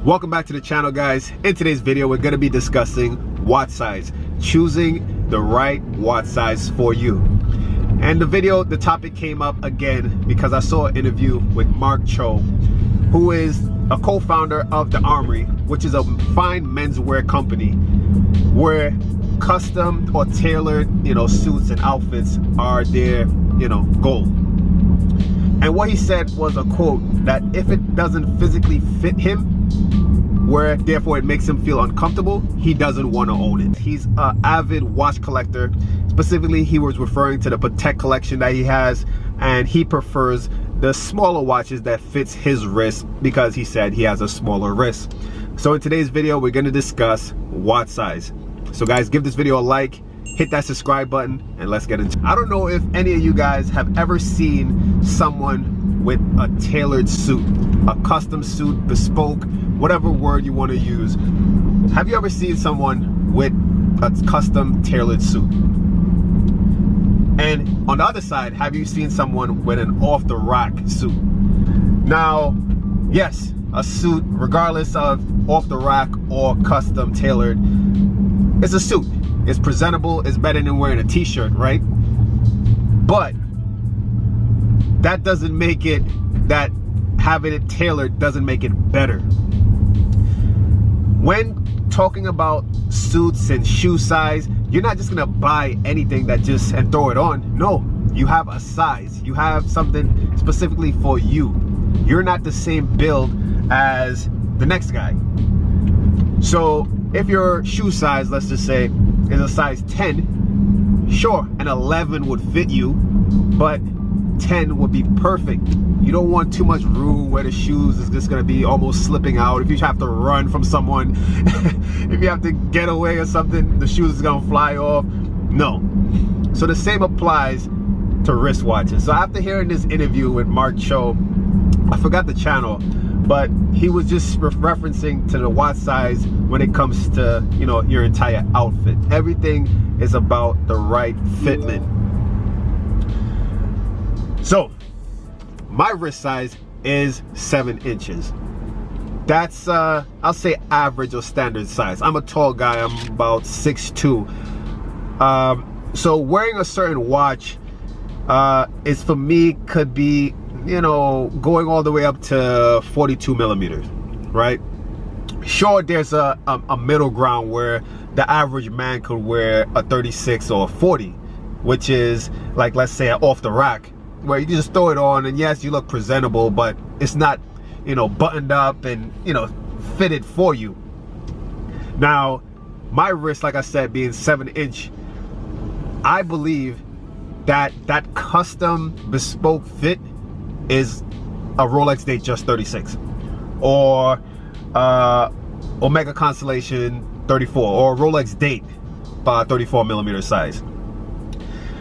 Welcome back to the channel, guys. In today's video, we're going to be discussing watch size, choosing the right watch size for you. And the topic came up again because I saw an interview with Mark Cho, who is a co-founder of The Armory, which is a fine menswear company where custom or tailored, suits and outfits are their, goal. And what he said was a quote that if it doesn't physically fit him, where therefore it makes him feel uncomfortable, he doesn't want to own it. He's an avid watch collector. Specifically, he was referring to the Patek collection that he has, and he prefers the smaller watches that fits his wrist because he said he has a smaller wrist. So in today's video, we're going to discuss watch size. So guys, give this video a like, hit that subscribe button, and let's get into it. I don't know if any of you guys have ever seen someone with a tailored suit, a custom suit, bespoke, whatever word you want to use. Have you ever seen someone with a custom tailored suit? And on the other side, have you seen someone with an off-the-rack suit? Now, yes, a suit, regardless of off-the-rack or custom tailored, it's a suit. It's presentable. It's better than wearing a t-shirt, right? But that doesn't make it, that having it tailored doesn't make it better. When talking about suits and shoe size, you're not just gonna buy anything and throw it on. No, you have a size. You have something specifically for you. You're not the same build as the next guy. So if your shoe size, let's just say, is a size 10, sure, an 11 would fit you, but 10 would be perfect. You don't want too much room where the shoes is just gonna be almost slipping out. If you have to run from someone, if you have to get away or something, the shoes is gonna fly off. No. So the same applies to wristwatches. So after hearing this interview with Mark Cho, I forgot the channel, but he was just referencing to the watch size when it comes to, your entire outfit. Everything is about the right fitment. So my wrist size is 7 inches. That's I'll say average or standard size. I'm a tall guy. I'm about 6'2". So wearing a certain watch is, for me, could be, going all the way up to 42 millimeters, right? Sure, there's a middle ground where the average man could wear a 36 or a 40, which is like, let's say, off the rack, where you just throw it on and yes, you look presentable, but it's not, buttoned up and, fitted for you. Now, my wrist, like I said, being 7 inch, I believe that custom bespoke fit is a Rolex Datejust 36 or Omega Constellation 34 or Rolex Date 34 millimeter size.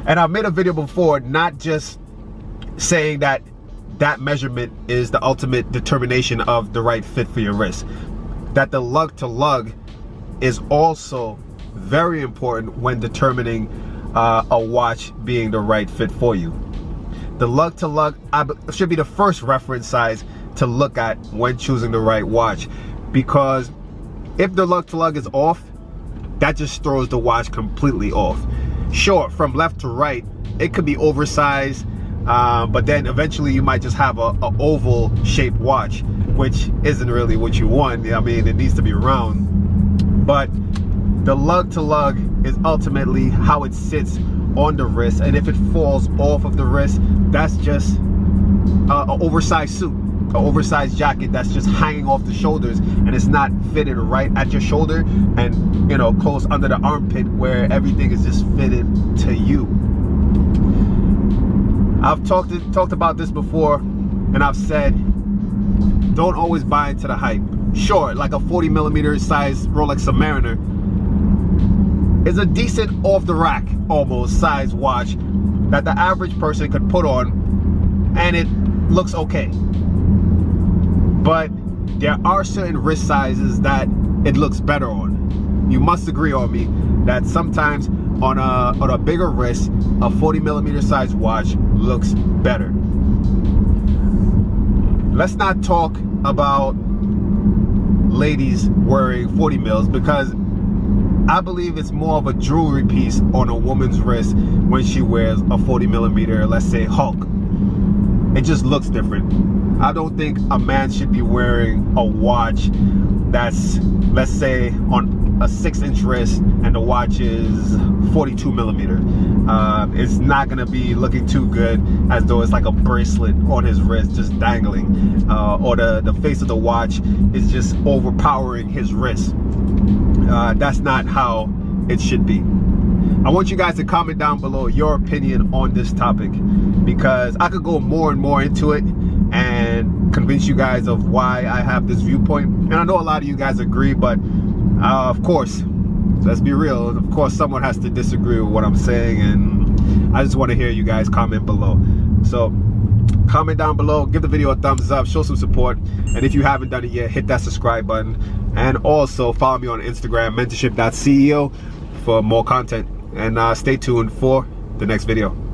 And I've made a video before, not just saying that measurement is the ultimate determination of the right fit for your wrist, that the lug to lug is also very important when determining a watch being the right fit for you. The lug to lug should be the first reference size to look at when choosing the right watch, because if the lug to lug is off, that just throws the watch completely off. Sure, from left to right, it could be oversized, but then eventually you might just have a oval shaped watch, which isn't really what you want. I mean, it needs to be round. But the lug to lug is ultimately how it sits on the wrist, and if it falls off of the wrist, that's just an oversized suit, an oversized jacket that's just hanging off the shoulders, and it's not fitted right at your shoulder and close under the armpit where everything is just fitted to you. I've talked about this before, and I've said, don't always buy into the hype. Sure, like a 40 millimeter size Rolex Submariner is a decent off-the-rack almost size watch that the average person could put on and it looks okay. But there are certain wrist sizes that it looks better on. You must agree on me that sometimes on a bigger wrist, a 40 millimeter size watch looks better. Let's not talk about ladies wearing 40 mils, because I believe it's more of a jewelry piece on a woman's wrist when she wears a 40 millimeter, let's say Hulk. It just looks different. I don't think a man should be wearing a watch that's, let's say, on a 6-inch wrist and the watch is 42 millimeter. It's not gonna be looking too good, as though it's like a bracelet on his wrist just dangling, or the face of the watch is just overpowering his wrist. That's not how it should be. I want you guys to comment down below your opinion on this topic, because I could go more and more into it and convince you guys of why I have this viewpoint. And I know a lot of you guys agree, but of course, let's be real, of course someone has to disagree with what I'm saying, and I just want to hear you guys comment below. So comment down below, give the video a thumbs up, show some support, and if you haven't done it yet, hit that subscribe button, and also follow me on Instagram, mentorship.ceo, for more content, and stay tuned for the next video.